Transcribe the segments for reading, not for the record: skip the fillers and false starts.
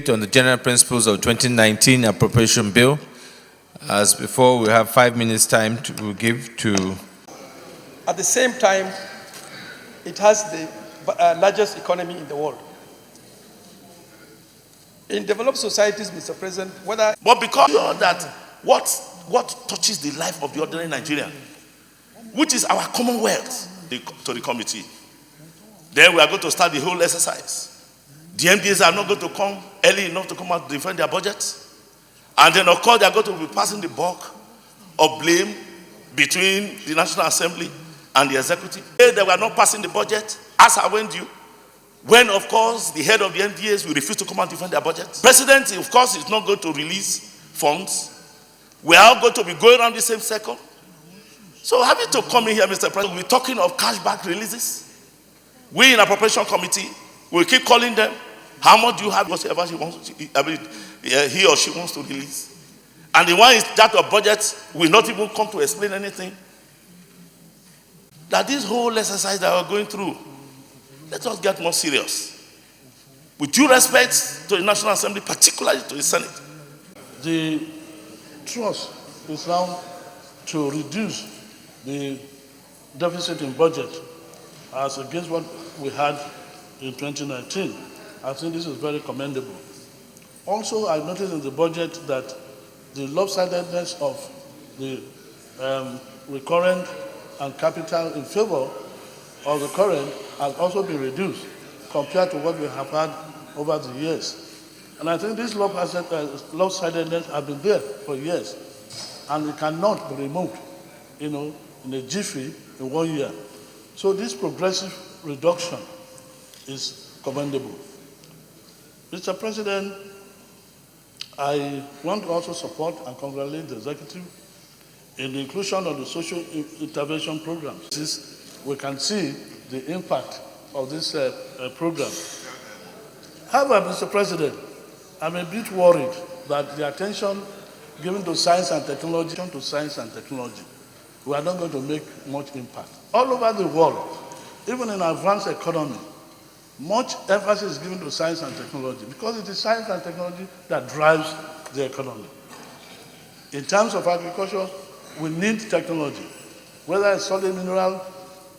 debate on the general principles of 2019 appropriation bill. As before, we have 5 minutes time to give to... At the same time, it has the largest economy in the world. In developed societies, Mr. President, whether... But because of that, what touches the life of the ordinary Nigerian, which is our commonwealth, to the committee. Then we are going to start the whole exercise. The MDAs are not going to come early enough to come out to defend their budgets. And then, of course, they are going to be passing the buck of blame between the National Assembly and the executive. They were not passing the budget, as I went due. When, of course, the head of the MDAs will refuse to come and defend their budget. President, of course, is not going to release funds. We are all going to be going around the same circle. So having to come in here, Mr. President, we're talking of cashback releases. We in appropriation committee will keep calling them. How much do you have? Whatever he or she wants to release. And the one is that of budget will not even come to explain anything. That this whole exercise that we're going through, let us get more serious. With due respect to the National Assembly, particularly to the Senate. The thrust is now to reduce the deficit in budget as against what we had in 2019. I think this is very commendable. Also, I noticed in the budget that the lopsidedness of the recurrent and capital in favor of the current has also been reduced compared to what we have had over the years. And I think this lopsidedness has been there for years, and it cannot be removed, in a jiffy in 1 year. So this progressive reduction is commendable. Mr. President, I want to also support and congratulate the executive in the inclusion of the social intervention programs. We can see the impact of this program. However, Mr. President, I'm a bit worried that the attention given to science and technology, we are not going to make much impact. All over the world, even in advanced economy, much emphasis is given to science and technology because it is science and technology that drives the economy. In terms of agriculture, we need technology. Whether it's solid mineral,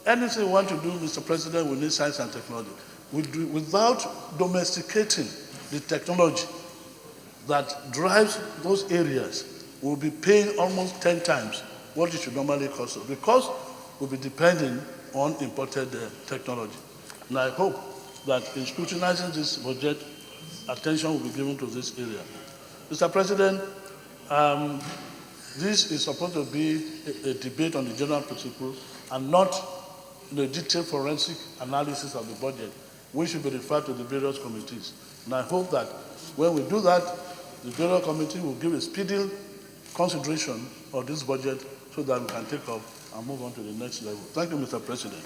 anything we want to do, Mr. President, we need science and technology. Without domesticating the technology that drives those areas, we'll be paying almost 10 times what it should normally cost us because we'll be depending on imported technology. And I hope that in scrutinizing this budget, attention will be given to this area. Mr. President, this is supposed to be a debate on the general principles and not the detailed forensic analysis of the budget, which should be referred to the various committees. And I hope that when we do that, the various committee will give a speedy consideration of this budget so that we can take up and move on to the next level. Thank you, Mr. President.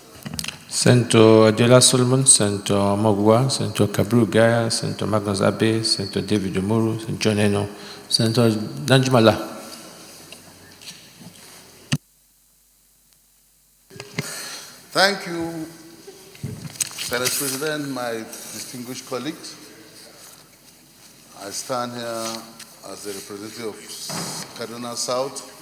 Senator Adela Solomon, Senator Mogwa, Senator Kabru Gaya, Senator Magnus Abe, Senator David Umuru, Senator John Eno, Senator Danjumala. Thank you, Senate President, my distinguished colleagues. I stand here as the representative of Kaduna South